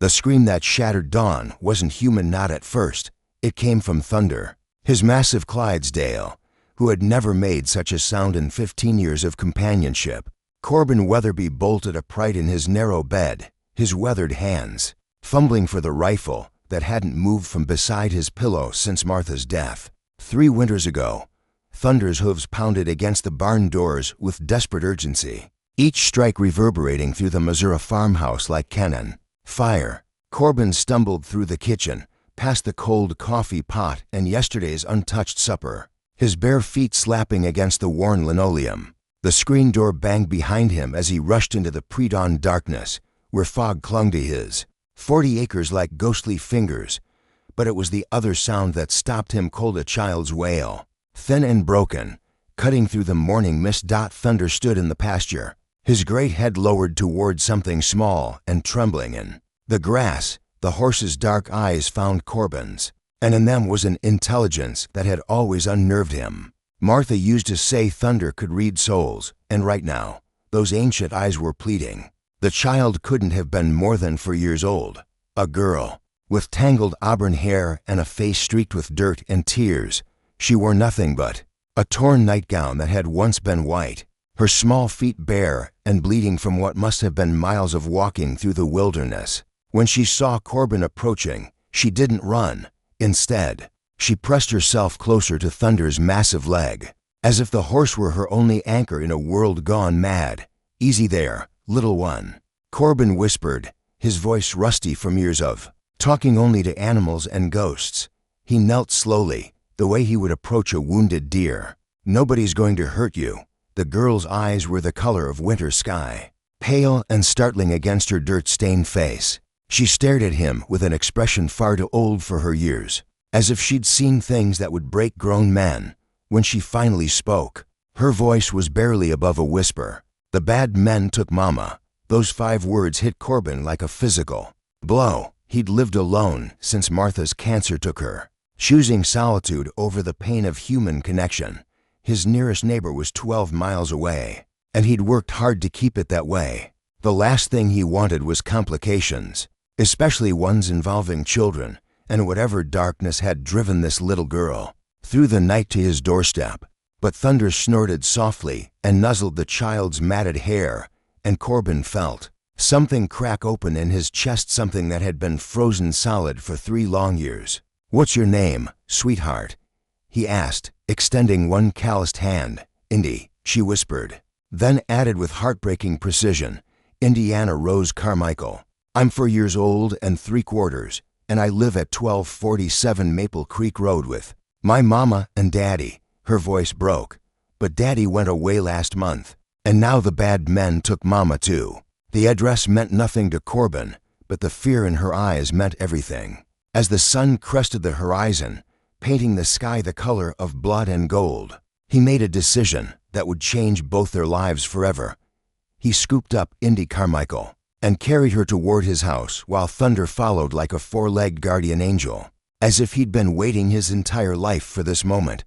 The scream that shattered dawn wasn't human, not at first. It came from Thunder, his massive Clydesdale, who had never made such a sound in 15 years of companionship. Corbin Weatherby bolted upright in his narrow bed, his weathered hands fumbling for the rifle that hadn't moved from beside his pillow since Martha's death. 3 winters ago, Thunder's hooves pounded against the barn doors with desperate urgency, each strike reverberating through the Missouri farmhouse like cannon fire. Corbin stumbled through the kitchen, past the cold coffee pot and yesterday's untouched supper, his bare feet slapping against the worn linoleum. The screen door banged behind him as he rushed into the pre-dawn darkness, where fog clung to his 40 acres like ghostly fingers. But it was the other sound that stopped him cold, a child's wail, thin and broken, cutting through the morning mist. Thunder stood in the pasture, his great head lowered toward something small and trembling in the grass. The horse's dark eyes found Corbin's, and in them was an intelligence that had always unnerved him. Martha used to say Thunder could read souls, and right now, those ancient eyes were pleading. The child couldn't have been more than 4 years old, a girl, with tangled auburn hair and a face streaked with dirt and tears. She wore nothing but a torn nightgown that had once been white, her small feet bare and bleeding from what must have been miles of walking through the wilderness. When she saw Corbin approaching, she didn't run. Instead, she pressed herself closer to Thunder's massive leg, as if the horse were her only anchor in a world gone mad. "Easy there, little one," Corbin whispered, his voice rusty from years of talking only to animals and ghosts. He knelt slowly, the way he would approach a wounded deer. "Nobody's going to hurt you." The girl's eyes were the color of winter sky, pale and startling against her dirt-stained face. She stared at him with an expression far too old for her years, as if she'd seen things that would break grown men. When she finally spoke, her voice was barely above a whisper. "The bad men took Mama." Those 5 words hit Corbin like a physical blow. He'd lived alone since Martha's cancer took her, choosing solitude over the pain of human connection. His nearest neighbor was 12 miles away, and he'd worked hard to keep it that way. The last thing he wanted was complications, especially ones involving children, and whatever darkness had driven this little girl through the night to his doorstep. But Thunder snorted softly and nuzzled the child's matted hair, and Corbin felt something crack open in his chest, something that had been frozen solid for 3 long years. "What's your name, sweetheart?" he asked, extending one calloused hand. "Indy," she whispered, then added with heartbreaking precision, "Indiana Rose Carmichael. I'm 4 years old and 3/4, and I live at 1247 Maple Creek Road with my mama and daddy." Her voice broke. "But daddy went away last month, and now the bad men took Mama too." The address meant nothing to Corbin, but the fear in her eyes meant everything. As the sun crested the horizon, painting the sky the color of blood and gold, he made a decision that would change both their lives forever. He scooped up Indy Carmichael and carried her toward his house, while Thunder followed like a 4-legged guardian angel, as if he'd been waiting his entire life for this moment.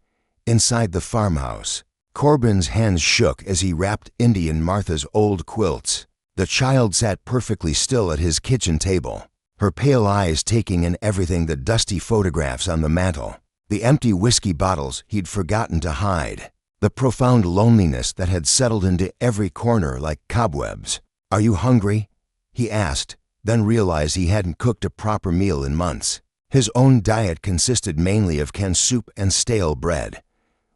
Inside the farmhouse, Corbin's hands shook as he wrapped Indy in Martha's old quilts. The child sat perfectly still at his kitchen table, her pale eyes taking in everything: the dusty photographs on the mantel, the empty whiskey bottles he'd forgotten to hide, the profound loneliness that had settled into every corner like cobwebs. "Are you hungry?" he asked, then realized he hadn't cooked a proper meal in months. His own diet consisted mainly of canned soup and stale bread.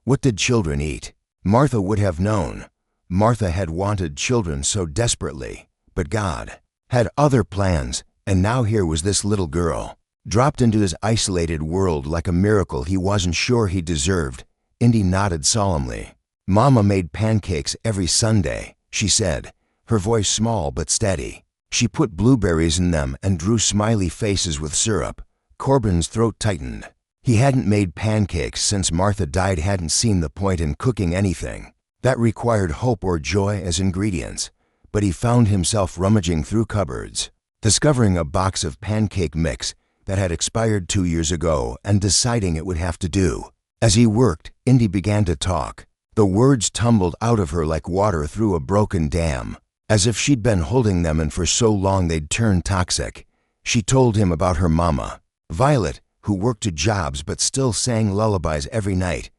What did children eat? Martha would have known. Martha had wanted children so desperately, but God had other plans, and now here was this little girl, dropped into his isolated world like a miracle he wasn't sure he deserved. Indy nodded solemnly. "Mama made pancakes every Sunday," she said, her voice small but steady. "She put blueberries in them and drew smiley faces with syrup." Corbin's throat tightened. He hadn't made pancakes since Martha died, hadn't seen the point in cooking anything that required hope or joy as ingredients, but he found himself rummaging through cupboards, discovering a box of pancake mix that had expired 2 years ago and deciding it would have to do. As he worked, Indy began to talk. The words tumbled out of her like water through a broken dam, as if she'd been holding them in for so long they'd turned toxic. She told him about her mama, Violet, who worked 2 jobs but still sang lullabies every night,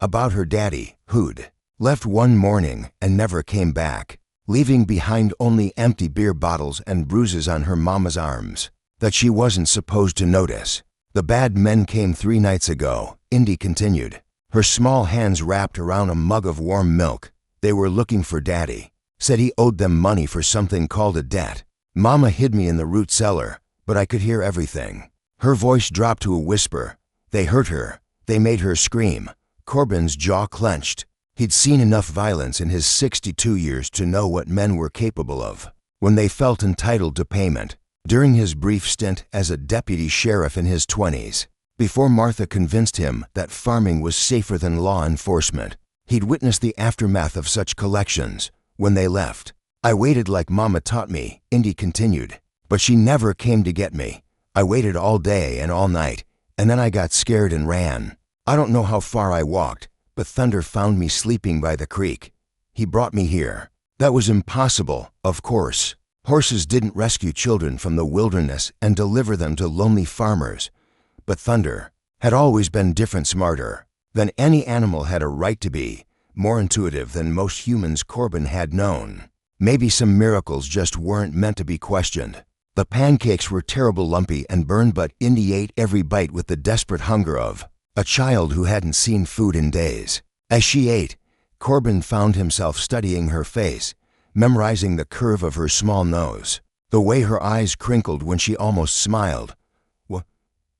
about her daddy, who'd left one morning and never came back, leaving behind only empty beer bottles and bruises on her mama's arms that she wasn't supposed to notice. The bad men came 3 nights ago, Indy continued, her small hands wrapped around a mug of warm milk. They were looking for Daddy. Said he owed them money for something called a debt. Mama hid me in the root cellar, but I could hear everything. Her voice dropped to a whisper. They hurt her. They made her scream. Corbin's jaw clenched. He'd seen enough violence in his 62 years to know what men were capable of when they felt entitled to payment. During his brief stint as a deputy sheriff in his 20s, before Martha convinced him that farming was safer than law enforcement, he'd witnessed the aftermath of such collections. When they left, I waited like Mama taught me, Indy continued, but she never came to get me. I waited all day and all night, and then I got scared and ran. I don't know how far I walked, but Thunder found me sleeping by the creek. He brought me here. That was impossible, of course. Horses didn't rescue children from the wilderness and deliver them to lonely farmers. But Thunder had always been different, smarter than any animal had a right to be, more intuitive than most humans Corbin had known. Maybe some miracles just weren't meant to be questioned. The pancakes were terrible, lumpy and burned, but Indy ate every bite with the desperate hunger of a child who hadn't seen food in days. As she ate, Corbin found himself studying her face, memorizing the curve of her small nose, the way her eyes crinkled when she almost smiled. What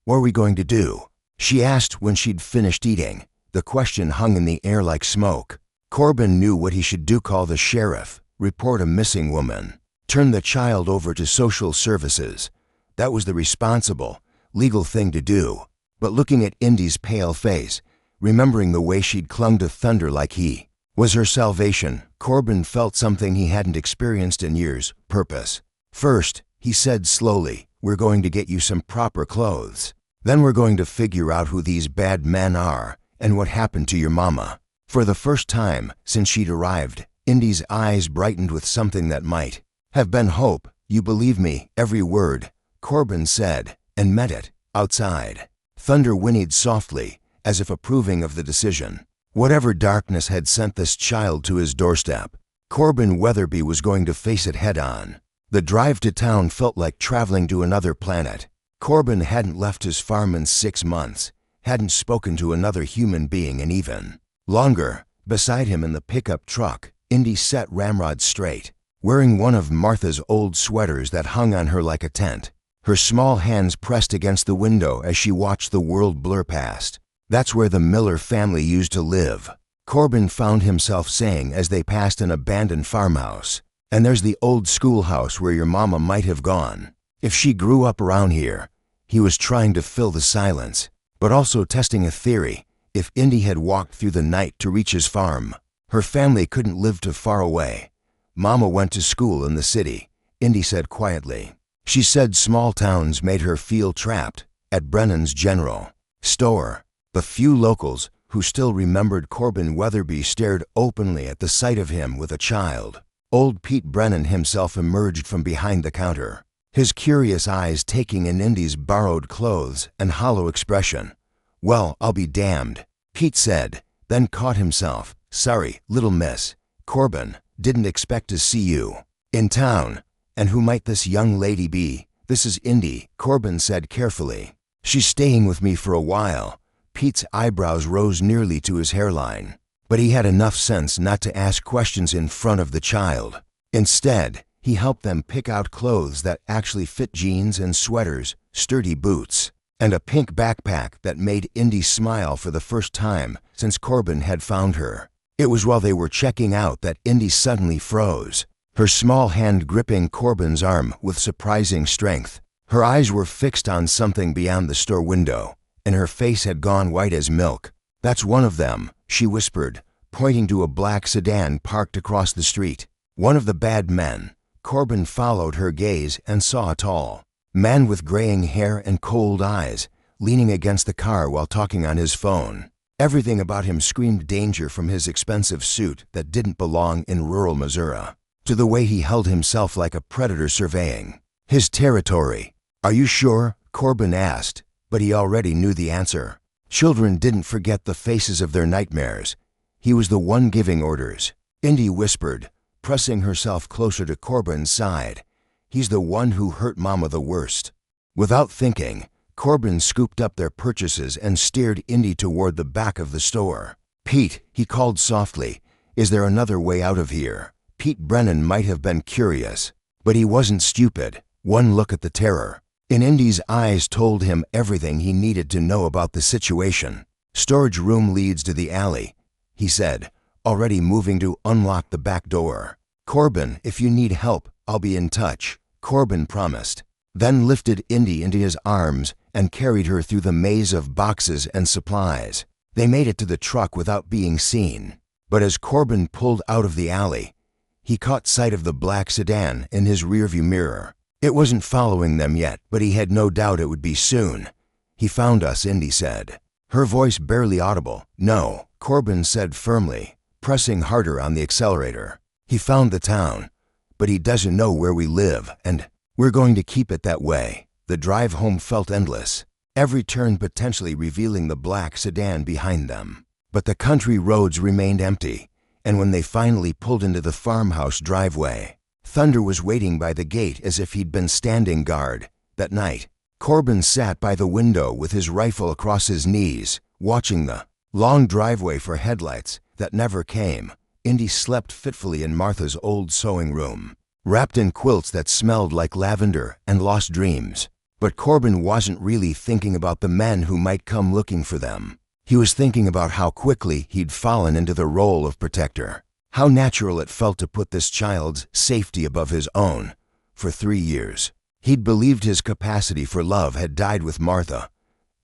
are we going to do?" she asked when she'd finished eating. The question hung in the air like smoke. Corbin knew what he should do: call the sheriff, report a missing woman, turn the child over to social services. That was the responsible, legal thing to do. But looking at Indy's pale face, remembering the way she'd clung to Thunder like he was her salvation, Corbin felt something he hadn't experienced in years: purpose. "First," he said slowly, "we're going to get you some proper clothes. Then we're going to figure out who these bad men are and what happened to your mama." For the first time since she'd arrived, Indy's eyes brightened with something that might have been hope. "You believe me, every word," Corbin said, and meant it. Outside, Thunder whinnied softly, as if approving of the decision. Whatever darkness had sent this child to his doorstep, Corbin Weatherby was going to face it head-on. The drive to town felt like traveling to another planet. Corbin hadn't left his farm in 6 months, hadn't spoken to another human being in even longer. Beside him in the pickup truck, Indy sat ramrod straight, wearing one of Martha's old sweaters that hung on her like a tent. Her small hands pressed against the window as she watched the world blur past. "That's where the Miller family used to live," Corbin found himself saying as they passed an abandoned farmhouse. "And there's the old schoolhouse where your mama might have gone if she grew up around here." He was trying to fill the silence, but also testing a theory. If Indy had walked through the night to reach his farm, her family couldn't live too far away. "Mama went to school in the city," Indy said quietly. She said small towns made her feel trapped. At Brennan's General Store, the few locals who still remembered Corbin Weatherby stared openly at the sight of him with a child. Old Pete Brennan himself emerged from behind the counter, his curious eyes taking in Indy's borrowed clothes and hollow expression. "Well, I'll be damned," Pete said, then caught himself. "Sorry, little miss. Corbin didn't expect to see you in town. And who might this young lady be?" "This is Indy," Corbin said carefully. "She's staying with me for a while." Pete's eyebrows rose nearly to his hairline, but he had enough sense not to ask questions in front of the child. Instead, he helped them pick out clothes that actually fit: jeans and sweaters, sturdy boots, and a pink backpack that made Indy smile for the first time since Corbin had found her. It was while they were checking out that Indy suddenly froze, her small hand gripping Corbin's arm with surprising strength. Her eyes were fixed on something beyond the store window, and her face had gone white as milk. "That's one of them," she whispered, pointing to a black sedan parked across the street. "One of the bad men." Corbin followed her gaze and saw a tall man with graying hair and cold eyes, leaning against the car while talking on his phone. Everything about him screamed danger, from his expensive suit that didn't belong in rural Missouri to the way he held himself like a predator surveying his territory. "Are you sure?" Corbin asked, but he already knew the answer. Children didn't forget the faces of their nightmares. He was the one giving orders. Indy whispered, pressing herself closer to Corbin's side. "He's the one who hurt Mama the worst." Without thinking, Corbin scooped up their purchases and steered Indy toward the back of the store. "Pete," he called softly, "is there another way out of here?" Pete Brennan might have been curious, but he wasn't stupid. One look at the terror in Indy's eyes told him everything he needed to know about the situation. "Storage room leads to the alley," he said, already moving to unlock the back door. "Corbin, if you need help, I'll be in touch," Corbin promised, then lifted Indy into his arms and carried her through the maze of boxes and supplies. They made it to the truck without being seen, but as Corbin pulled out of the alley, he caught sight of the black sedan in his rearview mirror. It wasn't following them yet, but he had no doubt it would be soon. "He found us," Indy said, her voice barely audible. "No," Corbin said firmly, pressing harder on the accelerator. "He found the town, but he doesn't know where we live, and we're going to keep it that way." The drive home felt endless, every turn potentially revealing the black sedan behind them. But the country roads remained empty, and when they finally pulled into the farmhouse driveway, Thunder was waiting by the gate as if he'd been standing guard. That night, Corbin sat by the window with his rifle across his knees, watching the long driveway for headlights that never came. Indy slept fitfully in Martha's old sewing room, wrapped in quilts that smelled like lavender and lost dreams. But Corbin wasn't really thinking about the men who might come looking for them. He was thinking about how quickly he'd fallen into the role of protector. How natural it felt to put this child's safety above his own. For 3 years, he'd believed his capacity for love had died with Martha.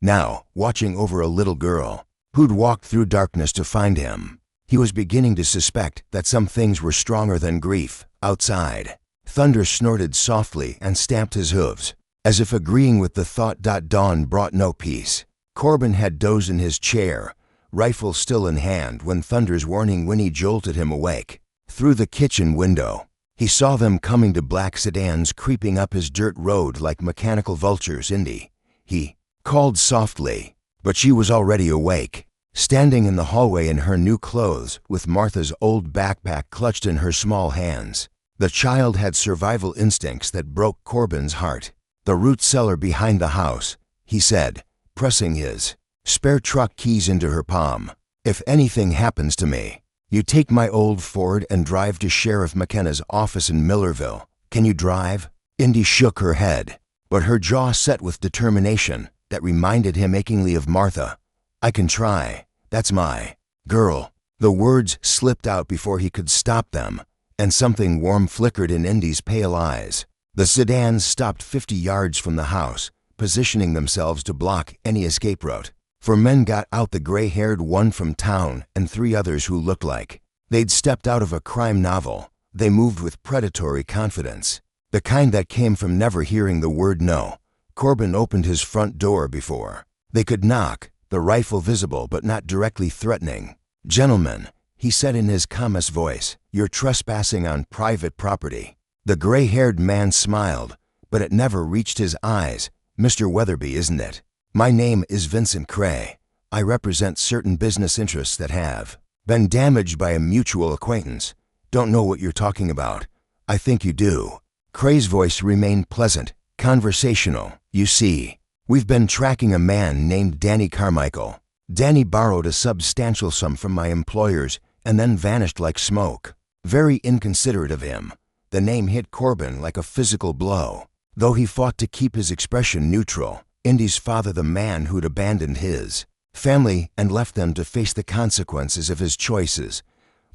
Now, watching over a little girl who'd walked through darkness to find him, he was beginning to suspect that some things were stronger than grief. Outside, Thunder snorted softly and stamped his hooves, as if agreeing with the thought. Dawn brought no peace. Corbin had dozed in his chair, rifle still in hand, when Thunder's warning whinny jolted him awake. Through the kitchen window, he saw them coming to black sedans creeping up his dirt road like mechanical vultures. "Indy," he called softly, but she was already awake, standing in the hallway in her new clothes with Martha's old backpack clutched in her small hands. The child had survival instincts that broke Corbin's heart. "The root cellar behind the house," he said, pressing his spare truck keys into her palm. "If anything happens to me, you take my old Ford and drive to Sheriff McKenna's office in Millerville. Can you drive?" Indy shook her head, but her jaw set with determination that reminded him achingly of Martha. "I can try. That's my girl." The words slipped out before he could stop them, and something warm flickered in Indy's pale eyes. The sedans stopped 50 yards from the house, positioning themselves to block any escape route. 4 men got out, the gray-haired one from town and 3 others who looked like they'd stepped out of a crime novel. They moved with predatory confidence, the kind that came from never hearing the word no. Corbin opened his front door before they could knock, the rifle visible but not directly threatening. "Gentlemen," he said in his calmest voice, "you're trespassing on private property." The gray-haired man smiled, but it never reached his eyes. "Mr. Weatherby, isn't it? My name is Vincent Cray. I represent certain business interests that have been damaged by a mutual acquaintance. Don't know what you're talking about." "I think you do." Cray's voice remained pleasant, conversational. "You see, we've been tracking a man named Danny Carmichael. Danny borrowed a substantial sum from my employers and then vanished like smoke. Very inconsiderate of him." The name hit Corbin like a physical blow, though he fought to keep his expression neutral. Indy's father, the man who'd abandoned his family and left them to face the consequences of his choices.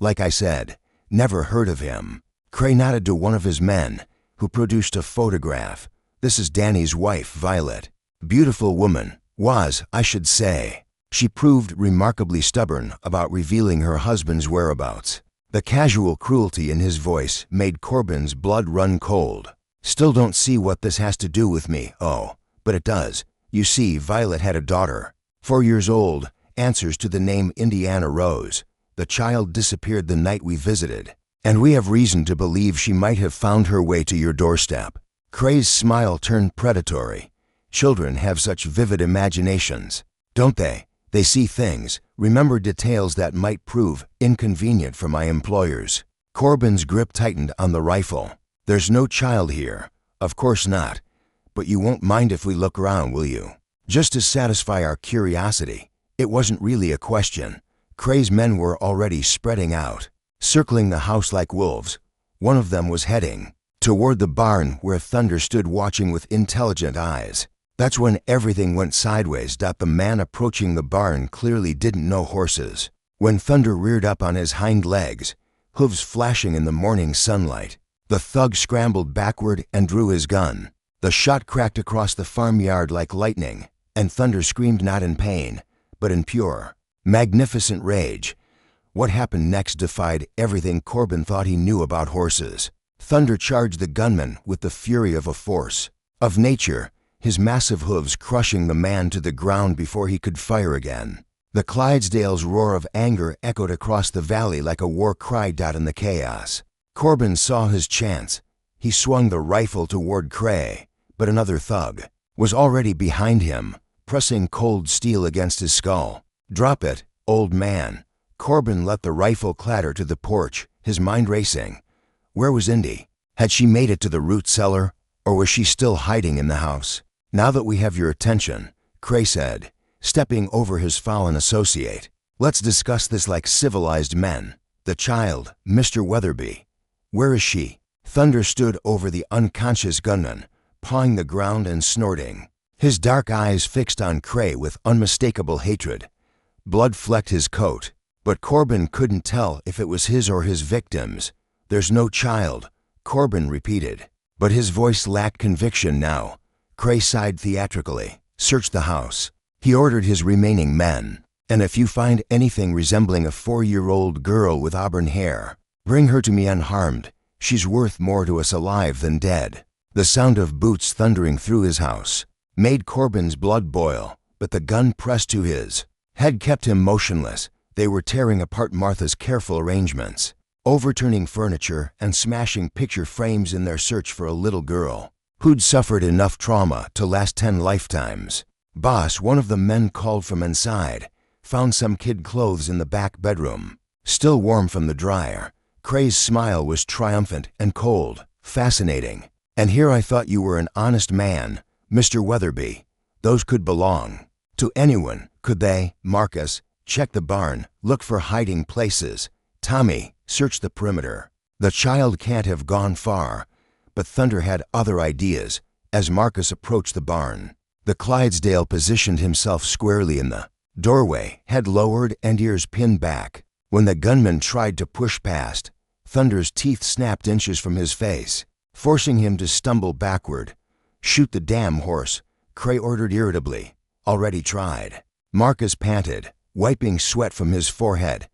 "Like I said, never heard of him." Cray nodded to one of his men, who produced a photograph. "This is Danny's wife, Violet. Beautiful woman. Was, I should say." She proved remarkably stubborn about revealing her husband's whereabouts. The casual cruelty in his voice made Corbin's blood run cold. "Still don't see what this has to do with me." "Oh, but it does. You see, Violet had a daughter, 4 years old, answers to the name Indiana Rose. The child disappeared the night we visited, and we have reason to believe she might have found her way to your doorstep." Cray's smile turned predatory. Children have such vivid imaginations, don't they? They see things, remember details that might prove inconvenient for my employers. Corbin's grip tightened on the rifle. There's no child here. Of course not. But you won't mind if we look around, will you? Just to satisfy our curiosity. It wasn't really a question. Cray's men were already spreading out, circling the house like wolves. One of them was heading toward the barn where Thunder stood watching with intelligent eyes. That's when everything went sideways. The man approaching the barn clearly didn't know horses. When Thunder reared up on his hind legs, hooves flashing in the morning sunlight, the thug scrambled backward and drew his gun. The shot cracked across the farmyard like lightning, and Thunder screamed not in pain, but in pure, magnificent rage. What happened next defied everything Corbin thought he knew about horses. Thunder charged the gunman with the fury of a force of nature, his massive hooves crushing the man to the ground before he could fire again. The Clydesdale's roar of anger echoed across the valley like a war cry. In the chaos, Corbin saw his chance. He swung the rifle toward Cray, but another thug was already behind him, pressing cold steel against his skull. "Drop it, old man." Corbin let the rifle clatter to the porch, his mind racing. Where was Indy? Had she made it to the root cellar, or was she still hiding in the house? "Now that we have your attention," Cray said, stepping over his fallen associate, "let's discuss this like civilized men. The child, Mr. Weatherby. Where is she?" Thunder stood over the unconscious gunman, pawing the ground and snorting, his dark eyes fixed on Cray with unmistakable hatred. Blood flecked his coat, but Corbin couldn't tell if it was his or his victim's. "There's no child," Corbin repeated, but his voice lacked conviction now. Cray sighed theatrically. "Search the house," he ordered his remaining men, "and if you find anything resembling a 4-year-old girl with auburn hair, bring her to me unharmed. She's worth more to us alive than dead." The sound of boots thundering through his house made Corbin's blood boil, but the gun pressed to his head kept him motionless. They were tearing apart Martha's careful arrangements, overturning furniture and smashing picture frames in their search for a little girl who'd suffered enough trauma to last 10 lifetimes. "Boss," one of the men called from inside, "found some kid clothes in the back bedroom, still warm from the dryer." Cray's smile was triumphant and cold. "Fascinating. And here I thought you were an honest man, Mr. Weatherby. Those could belong to anyone, could they? Marcus, check the barn, look for hiding places. Tommy, search the perimeter. The child can't have gone far." But Thunder had other ideas. As Marcus approached the barn, the Clydesdale positioned himself squarely in the doorway, head lowered and ears pinned back. When the gunman tried to push past, Thunder's teeth snapped inches from his face, forcing him to stumble backward. "Shoot the damn horse," Cray ordered irritably. "Already tried." Marcus panted, wiping sweat from his forehead.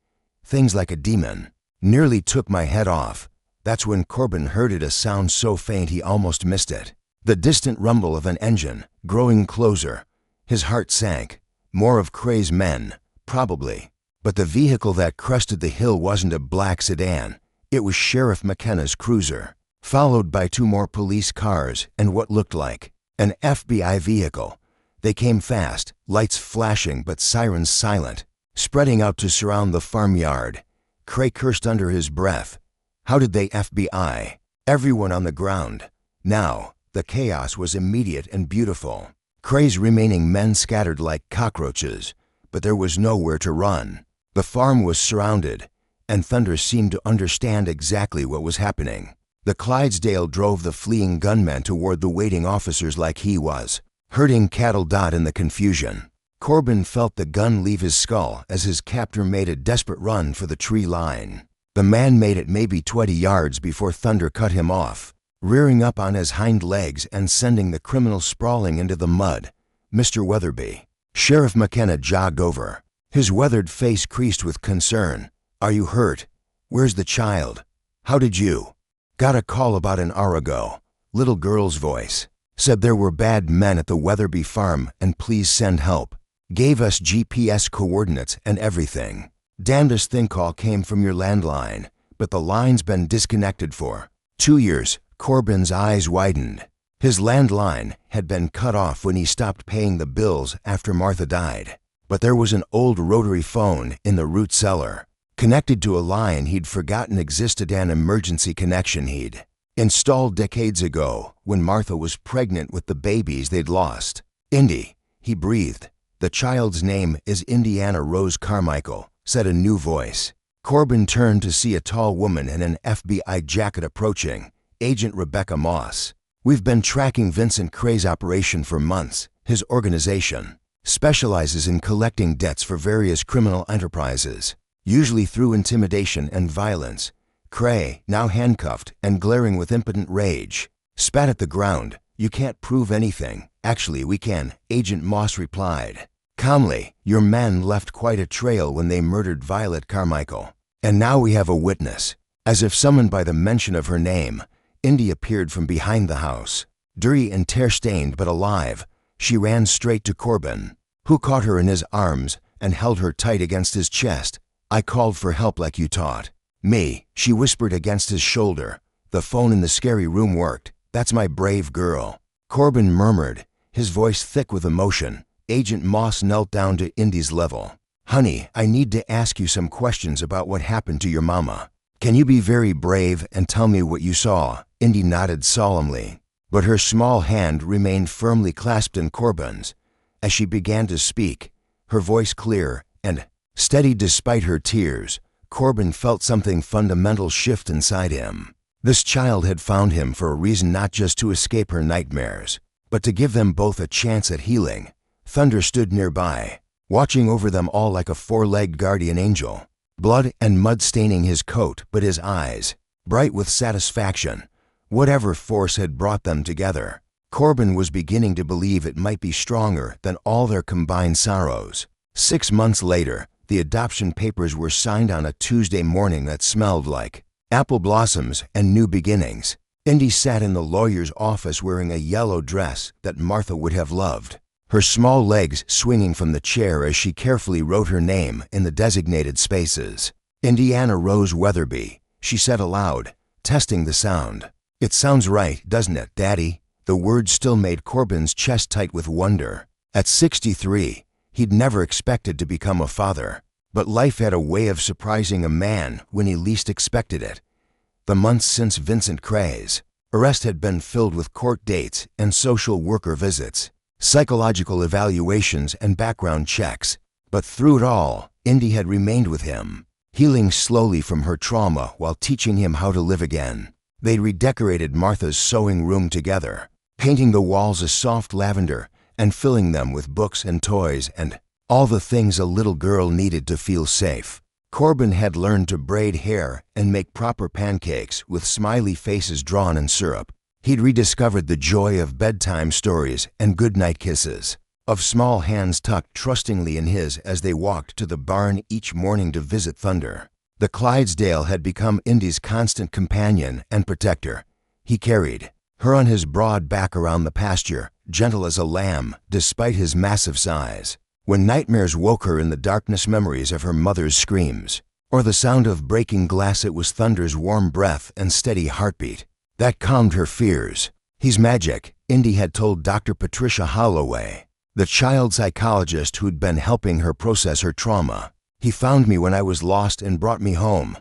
"Things like a demon. Nearly took my head off." That's when Corbin heard it, a sound so faint he almost missed it. The distant rumble of an engine, growing closer. His heart sank. More of Cray's men, probably. But the vehicle that crested the hill wasn't a black sedan. It was Sheriff McKenna's cruiser, followed by 2 more police cars and what looked like an FBI vehicle. They came fast, lights flashing but sirens silent, spreading out to surround the farmyard. Cray cursed under his breath. How did they FBI everyone on the ground? Now, the chaos was immediate and beautiful. Cray's remaining men scattered like cockroaches, but there was nowhere to run. The farm was surrounded, and Thunder seemed to understand exactly what was happening. The Clydesdale drove the fleeing gunmen toward the waiting officers like he was herding cattle. In the confusion, Corbin felt the gun leave his skull as his captor made a desperate run for the tree line. The man made it maybe 20 yards before Thunder cut him off, rearing up on his hind legs and sending the criminal sprawling into the mud. "Mr. Weatherby." Sheriff McKenna jogged over, his weathered face creased with concern. "Are you hurt? Where's the child? How did you?" "Got a call about an hour ago." Little girl's voice said there were bad men at the Weatherby farm and please send help. Gave us GPS coordinates and everything. "Damnedest thing call came from your landline, but the line's been disconnected for 2 years." Corbin's eyes widened. His landline had been cut off when he stopped paying the bills after Martha died. But there was an old rotary phone in the root cellar, connected to a line he'd forgotten existed, an emergency connection he'd installed decades ago when Martha was pregnant with the babies they'd lost. "Indy," he breathed. "The child's name is Indiana Rose Carmichael," said a new voice. Corbin turned to see a tall woman in an FBI jacket approaching. "Agent Rebecca Moss. We've been tracking Vincent Cray's operation for months. His organization specializes in collecting debts for various criminal enterprises, usually through intimidation and violence." Cray, now handcuffed and glaring with impotent rage, spat at the ground. "You can't prove anything." "Actually, we can," Agent Moss replied calmly. "Your men left quite a trail when they murdered Violet Carmichael. And now we have a witness." As if summoned by the mention of her name, Indy appeared from behind the house. Dirty and tear-stained but alive, she ran straight to Corbin, who caught her in his arms and held her tight against his chest. "I called for help like you taught me," she whispered against his shoulder. "The phone in the scary room worked. That's my brave girl." Corbin murmured, his voice thick with emotion. Agent Moss knelt down to Indy's level. "Honey, I need to ask you some questions about what happened to your mama. Can you be very brave and tell me what you saw?" Indy nodded solemnly, but her small hand remained firmly clasped in Corbin's. As she began to speak, her voice clear and steady despite her tears, Corbin felt something fundamental shift inside him. This child had found him for a reason, not just to escape her nightmares, but to give them both a chance at healing. Thunder stood nearby, watching over them all like a four-legged guardian angel, blood and mud staining his coat, but his eyes bright with satisfaction. Whatever force had brought them together, Corbin was beginning to believe it might be stronger than all their combined sorrows. 6 months later, the adoption papers were signed on a Tuesday morning that smelled like apple blossoms and new beginnings. Indy sat in the lawyer's office wearing a yellow dress that Martha would have loved, her small legs swinging from the chair as she carefully wrote her name in the designated spaces. "Indiana Rose Weatherby," she said aloud, testing the sound. "It sounds right, doesn't it, Daddy?" The words still made Corbin's chest tight with wonder. At 63, he'd never expected to become a father, but life had a way of surprising a man when he least expected it. The months since Vincent Cray's arrest had been filled with court dates and social worker visits, psychological evaluations and background checks. But through it all, Indy had remained with him, healing slowly from her trauma while teaching him how to live again. They'd redecorated Martha's sewing room together, painting the walls a soft lavender and filling them with books and toys and all the things a little girl needed to feel safe. Corbin had learned to braid hair and make proper pancakes with smiley faces drawn in syrup. He'd rediscovered the joy of bedtime stories and goodnight kisses, of small hands tucked trustingly in his as they walked to the barn each morning to visit Thunder. The Clydesdale had become Indy's constant companion and protector. He carried her on his broad back around the pasture, gentle as a lamb despite his massive size. When nightmares woke her in the darkness, memories of her mother's screams, or the sound of breaking glass, it was Thunder's warm breath and steady heartbeat that calmed her fears. "He's magic," Indy had told Dr. Patricia Holloway, the child psychologist who'd been helping her process her trauma. "He found me when I was lost and brought me home."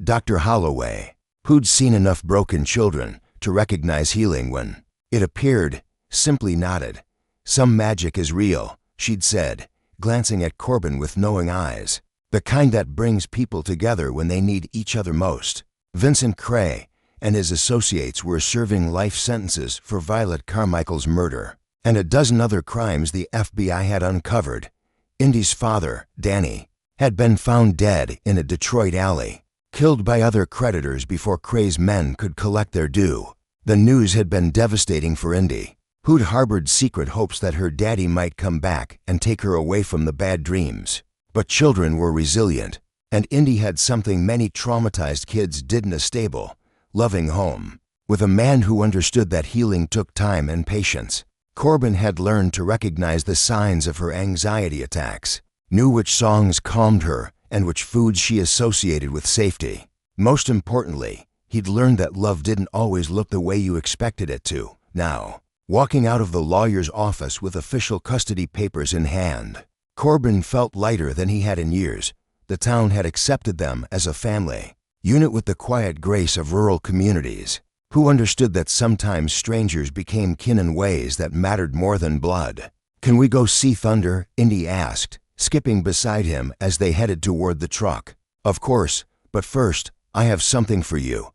Dr. Holloway, who'd seen enough broken children to recognize healing when it appeared, simply nodded. "Some magic is real," she'd said, glancing at Corbin with knowing eyes. "The kind that brings people together when they need each other most." Vincent Cray and his associates were serving life sentences for Violet Carmichael's murder and a dozen other crimes the FBI had uncovered. Indy's father, Danny, had been found dead in a Detroit alley, killed by other creditors before Cray's men could collect their due. The news had been devastating for Indy, who'd harbored secret hopes that her daddy might come back and take her away from the bad dreams. But children were resilient, and Indy had something many traumatized kids did in a stable, loving home, with a man who understood that healing took time and patience. Corbin had learned to recognize the signs of her anxiety attacks, knew which songs calmed her and which foods she associated with safety. Most importantly, he'd learned that love didn't always look the way you expected it to. Now, walking out of the lawyer's office with official custody papers in hand. Corbin felt lighter than he had in years. The town had accepted them as a family unit with the quiet grace of rural communities, who understood that sometimes strangers became kin in ways that mattered more than blood. "Can we go see Thunder?" Indy asked, skipping beside him as they headed toward the truck. "Of course, but first, I have something for you."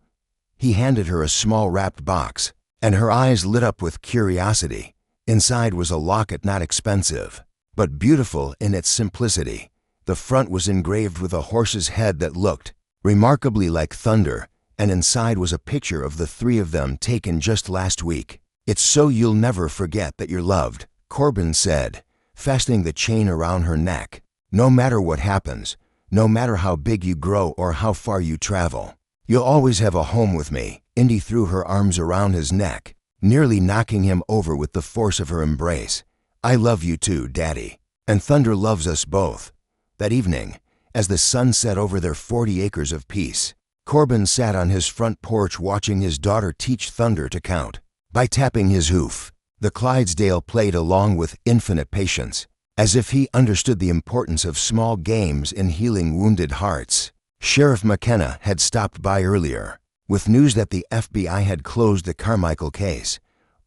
He handed her a small wrapped box, and her eyes lit up with curiosity. Inside was a locket not expensive, but beautiful in its simplicity. The front was engraved with a horse's head that looked remarkably like Thunder, and inside was a picture of the three of them taken just last week. "It's so you'll never forget that you're loved," Corbin said, fastening the chain around her neck. "No matter what happens, no matter how big you grow or how far you travel, you'll always have a home with me." Indy threw her arms around his neck, nearly knocking him over with the force of her embrace. "I love you too, Daddy. And Thunder loves us both." That evening, as the sun set over their 40 acres of peace, Corbin sat on his front porch watching his daughter teach Thunder to count. By tapping his hoof, the Clydesdale played along with infinite patience, as if he understood the importance of small games in healing wounded hearts. Sheriff McKenna had stopped by earlier, with news that the FBI had closed the Carmichael case.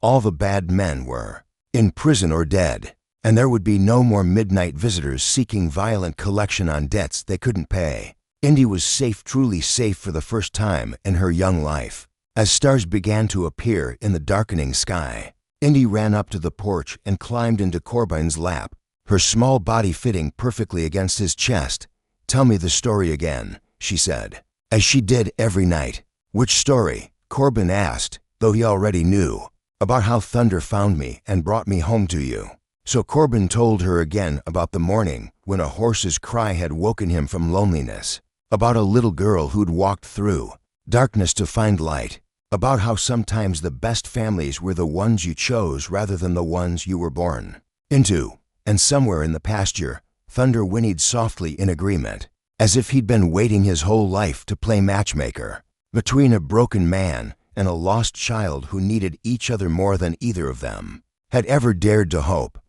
All the bad men were in prison or dead, and there would be no more midnight visitors seeking violent collection on debts they couldn't pay. Indy was safe, truly safe for the first time in her young life. As stars began to appear in the darkening sky, Indy ran up to the porch and climbed into Corbin's lap, her small body fitting perfectly against his chest. "Tell me the story again," she said, as she did every night. "Which story?" Corbin asked, though he already knew. "About how Thunder found me and brought me home to you." So Corbin told her again about the morning when a horse's cry had woken him from loneliness, about a little girl who'd walked through darkness to find light, about how sometimes the best families were the ones you chose rather than the ones you were born into. And somewhere in the pasture, Thunder whinnied softly in agreement, as if he'd been waiting his whole life to play matchmaker between a broken man and a lost child who needed each other more than either of them had ever dared to hope.